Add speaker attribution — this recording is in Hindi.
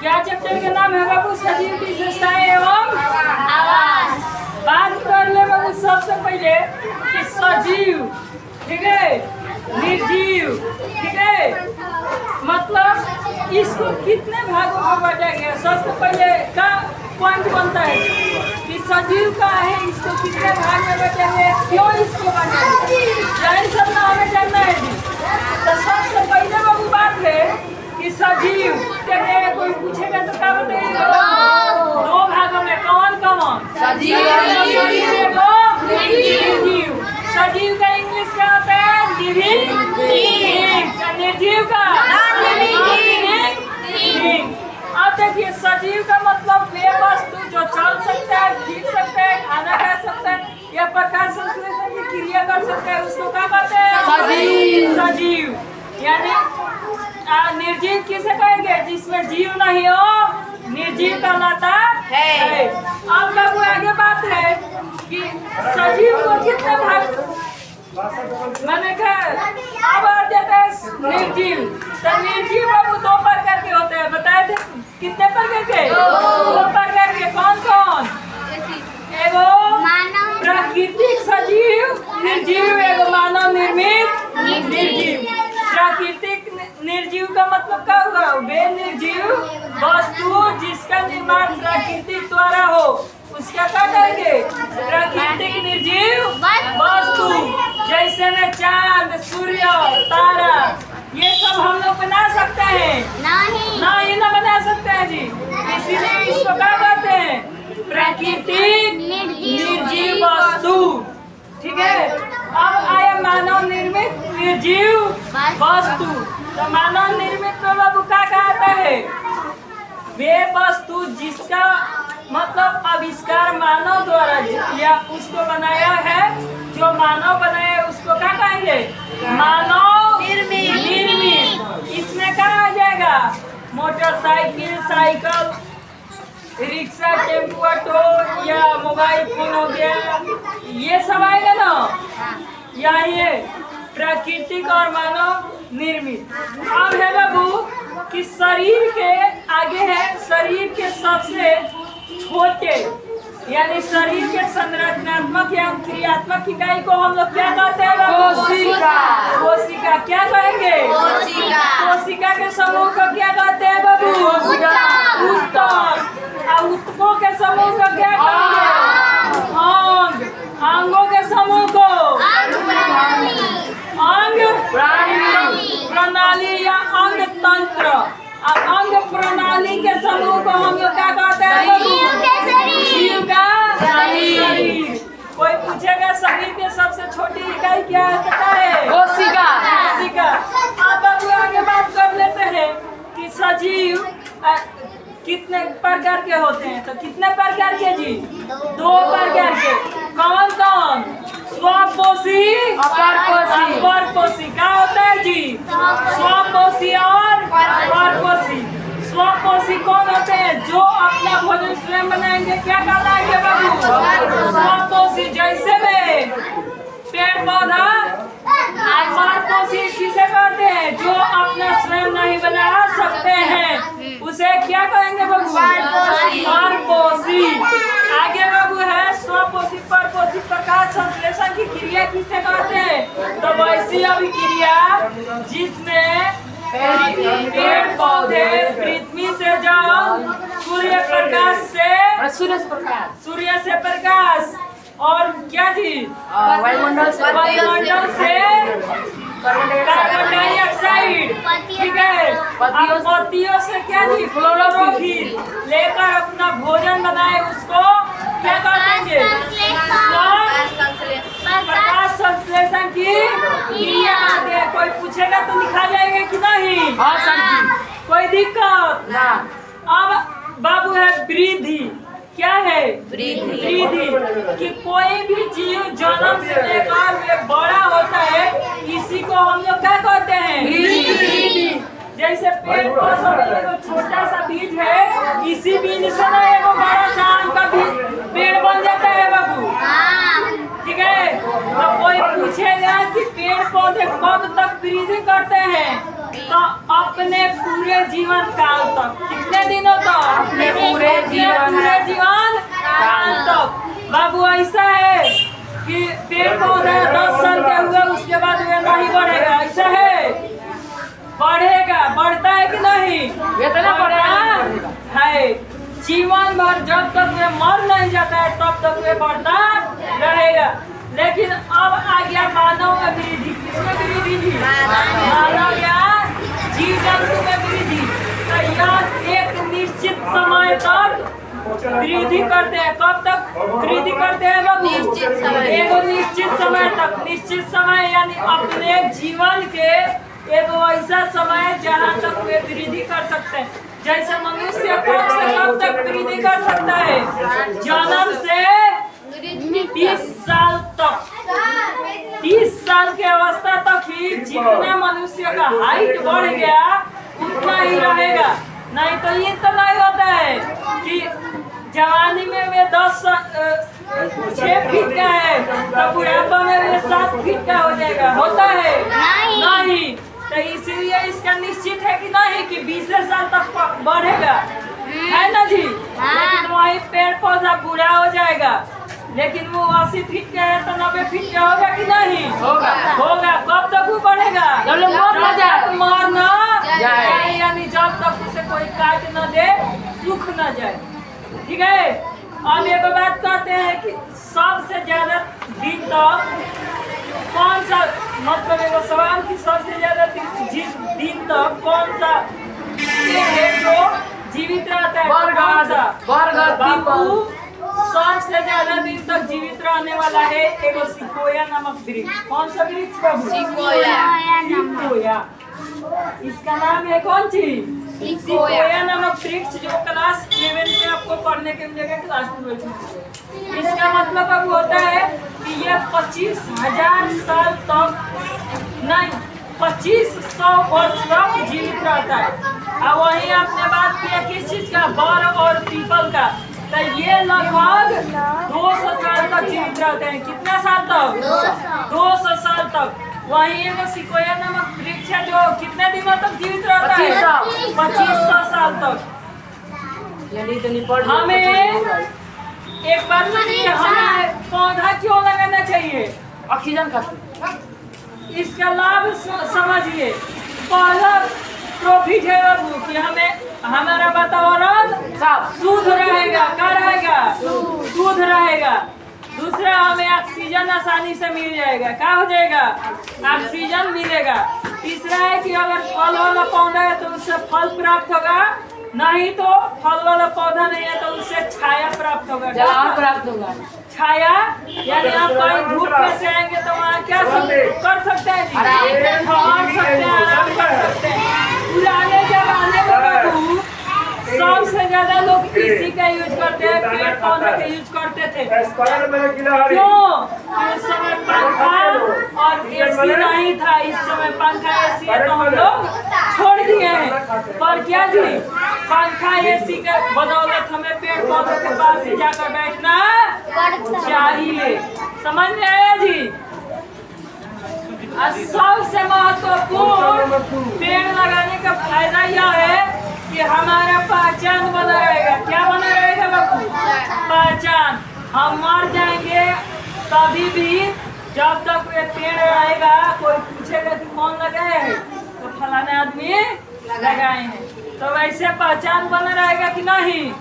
Speaker 1: क्या चैप्टर का नाम है बाबू? सजीव की विशेषताएं एवं आवास। बात कर ले बाबू सबसे पहले कि सजीव, ठीक है, निर्जीव, ठीक है, मतलब इसको कितने भागों में बांटा गया? सबसे पहले का पॉइंट बनता है कि सजीव का है, इसको कितने भाग में बांटेंगे, क्यों इसको बांटेंगे, यही सब ना हमें जानना है जी। तो सबसे पहले बाबू बात है कि सजीव कहते कोई पूछेगा तो क्या बताएगा? दो भागों में। कौन कौन?
Speaker 2: सजीव,
Speaker 1: निर्जीव। सजीव का इंग्लिश क्या होता है? Living things. निर्जीव का नॉन लिविंग थिंग्स। अब देखिए सजीव का मतलब वे वस्तु जो चल सकता है, फिर सकता है, खाना खा सकता है या प्रकाश संश्लेषण की क्रिया कर सकता है, उसको क्या कहते हैं?
Speaker 2: सजीव।
Speaker 1: सजीव। यानी निर्जीव किसे कहेंगे? जिसमें जीव नहीं हो, निर्जीव कहलाता है। अब बाबू आगे बात है कि सजीव को कितने भाग मैंने कहा। अब आ जाता है निर्जीव। तो निर्जीव बाबू दो प्रकार के होते हैं, बताए थे कितने प्रकार के? दो प्रकार के। कौन कौन? एगो प्राकृतिक सजीव निर्जीव, एगो मानव निर्मित निर्जीव। प्राकृतिक निर्जीव का मतलब क्या हुआ? वे निर्जीव वस्तु जिसका निर्माण प्राकृतिक द्वारा हो, उसका क्या कहेंगे? प्राकृतिक निर्जीव वस्तु। जैसे में चांद, सूर्य, तारा, ये सब हम लोग बना सकते हैं? नहीं ना बना सकते हैं जी। इसीलिए इसको क्या कहते हैं? प्राकृतिक निर्जीव वस्तु। ठीक है। अब आया मानव निर्मित निर्जीव वस्तु। तो मानव निर्मित तो बाबू क्या कहता है? वे वस्तु जिसका मतलब आविष्कार मानव द्वारा या उसको बनाया है, जो मानव बनाया उसको क्या कहेंगे? मानव निर्मित। इसमें क्या आ जाएगा? Motorcycle, cycle, rickshaw, tempo, auto या मोबाइल फोन हो गया, ये सब आएगा ना। यहाँ ये प्राकृतिक और मानव निर्मित। अब है बाबू कि शरीर के आगे है शरीर के सबसे छोटे, यानी शरीर के संरचनात्मक या क्रियात्मक इकाई को हम लोग क्या कहते हैं बाबू?
Speaker 2: कोशिका।
Speaker 1: कोशिका। क्या कहेंगे?
Speaker 2: कोशिका।
Speaker 1: कोशिका के समूह को क्या कहते हैं बाबू? ऊतक। और ऊतकों के समूह को क्या कहेंगे? अंग। अंगों के समूह को अंग प्रणाली या अंग तंत्र। और अंग प्रणाली के समूह को हम लोग क्या कहते हैं? जीव का शरीर। कोई पूछेगा शरीर के सबसे छोटी इकाई क्या है?
Speaker 2: कोशिका।
Speaker 1: कोशिका। अब बाबू आगे बात कर लेते हैं कि सजीव कितने प्रकार के होते हैं। तो कितने प्रकार के जी? दो प्रकार के। कौन कौन? स्वपोषी, परपोषी। क्या होता है जी? स्वपोषी और परपोषी। स्वपोषी कौन होते हैं? जो अपना भोजन स्वयं बनाएंगे, क्या कहलाएंगे बाबू? स्वपोषी। जैसे में पेड़ पौधा। परपोषी किसे कहते हैं? जो अपना स्वयं नहीं बना सकते हैं, उसे क्या कहेंगे बाबू? परपोषी। आगे बाबू है स्वपोषी, परपोषी। प्रकाश संश्लेषण की क्रिया किसे कहते हैं? तो वैसी अभिक्रिया जिसमें पेड़ पौधे पृथ्वी से जल, सूर्य से प्रकाश और क्या जी?
Speaker 2: वायुमंडल से
Speaker 1: कार्बन डाइऑक्साइड, ठीक है, पत्तियों से क्या जी? क्लोरोफिल लेकर अपना भोजन बनाए, उसको क्या कहेंगे? प्रकाश संश्लेषण की क्रिया कहते हैं। कोई पूछेगा तो लिखा जाएगा कि नहीं?
Speaker 2: हाँ सर जी।
Speaker 1: कोई दिक्कत
Speaker 2: ना।
Speaker 1: अब बाबू है वृद्धि। क्या है? वृद्धि। कि कोई भी जीव जन्म से लेकर वे बड़ा होता है, इसी को हम लोग क्या कहते हैं? वृद्धि। जैसे पेड़ पौधों में एगो छोटा सा बीज है, इसी बीज से ना एगो बड़ा सा आम का बीज पेड़ बन जाता है बाबू। ठीक है। तो कोई पूछेगा कि पेड़ पौधे कब तक वृद्धि करते हैं? तो अपने पूरे पूरे जीवन काल तक। कितने दिनों तक?
Speaker 2: अपने पूरे
Speaker 1: जीवन काल तक। बाबू ऐसा है कि पेड़ पौधा 10 साल के हुए उसके बाद वे नहीं बढ़ेगा, ऐसा है? बढ़ेगा, बढ़ता है कि नहीं?
Speaker 2: इतना बढ़ेगा
Speaker 1: है। जीवन भर जब तक वे मर नहीं जाता है तब तक वे बढ़ता रहेगा। लेकिन अब आ गया मानव में वृद्धि। किसमें वृद्धि जी? मानव या जीव जंतु में वृद्धि। तो यह एक निश्चित समय तक वृद्धि करते हैं। कब तक वृद्धि करते हैं बाबू?
Speaker 2: निश्चित समय।
Speaker 1: एगो निश्चित समय तक। निश्चित समय यानी अपने जीवन के एगो ऐसा समय जहाँ तक वे वृद्धि कर सकते हैं। जैसे मनुष्य कब से कब तक वृद्धि कर सकता है? जन्म से 30 साल तक। 30 साल के अवस्था तक ही जितना मनुष्य का हाइट बढ़ गया उतना ही रहेगा। नहीं तो ये तो नहीं होता है कि जवानी में वे 6 फीट का है तो बुढ़ापा में वे 7 फीट का हो जाएगा। होता है? नहीं। तो इसीलिए इसका निश्चित है कि नहीं कि 20 साल तक बढ़ेगा, है ना जी? लेकिन वही पेड़ पौधा बूढ़ा हो जाएगा। लेकिन वो 80 फीट का है तो 90 फीट का होगा कि नहीं? होगा। कब तक वो बढ़ेगा?
Speaker 2: जब तक
Speaker 1: मर न
Speaker 2: जाए।
Speaker 1: यानी जब तक उसे कोई काट न दे, सूख न जाए। ठीक है। अब एक बात कहते हैं कि सबसे ज्यादा दिन तक कौन सा, मतलब एगो सवाल कि सबसे ज्यादा दिन तक कौन सा है जो जीवित रहता है? कौन सा? बाबू सबसे ज्यादा दिन तक जीवित रहने वाला है एगो सिकोया नामक वृक्ष। कौन सा वृक्ष बाबू? सिकोया। इसका नाम है कौन चीज? सिकोया नामक वृक्ष, जो क्लास 11 में आपको पढ़ने के मिलेगा, क्लास 12 में। इसका मतलब अब होता है कि यह 25,000 साल तक नहीं 2500 वर्ष तक जीवित रहता है। और वहीं आपने बात किया किस चीज का? बर और पीपल का। तो ये लगभग 200 साल तक जीवित रहते हैं। कितना साल तक? 200 साल तक। वहीं एगो सिकोया नामक वृक्ष है जो कितने दिनों तक जीवित रहता है? 2500 साल तक। हमें एक बात बताइए, हमें पौधा क्यों लगाना चाहिए?
Speaker 2: ऑक्सीजन खातिर।
Speaker 1: इसका लाभ समझिए। पहला प्रॉफिट है बाबू कि हमें हमारा वातावरण शुद्ध रहेगा। क्या रहेगा? शुद्ध रहेगा। दूसरा, हमें ऑक्सीजन आसानी से मिल जाएगा। क्या हो जाएगा? ऑक्सीजन मिलेगा। तीसरा है कि अगर फल वाला पौधा है तो उससे फल प्राप्त होगा, नहीं तो फल वाला पौधा नहीं है तो उससे छाया प्राप्त होगा।
Speaker 2: प्राप्त होगा।
Speaker 1: छाया यानी आप कहीं धूप में से आएंगे तो वहाँ क्या कर सकते हैं? ठहर सकते हैं, आराम कर सकते हैं। पुराने जमाने में बाबू सबसे ज्यादा लोग इसी का यूज करते हैं, पेड़ पौधे का यूज करते थे। क्यों? उस समय पंखा और एसी नहीं था। इस समय पंखा एसी है तो हम लोग छोड़ दिए हैं। पर क्या जी, पंखा एसी के बदौलत हमें पेड़ पौधों के पास ही जाकर बैठना चाहिए। समझ में आया जी? सबसे महत्वपूर्ण पेड़ लगाने का फायदा यह है कि हमारा पहचान बना रहेगा। क्या बना रहेगा बाबू? पहचान। हम मर जाएंगे तभी भी जब तक ये पेड़ रहेगा, कोई पूछेगा कि कौन लगाए हैं तो फलाने आदमी लगाए हैं। तो वैसे पहचान बना रहेगा कि नहीं?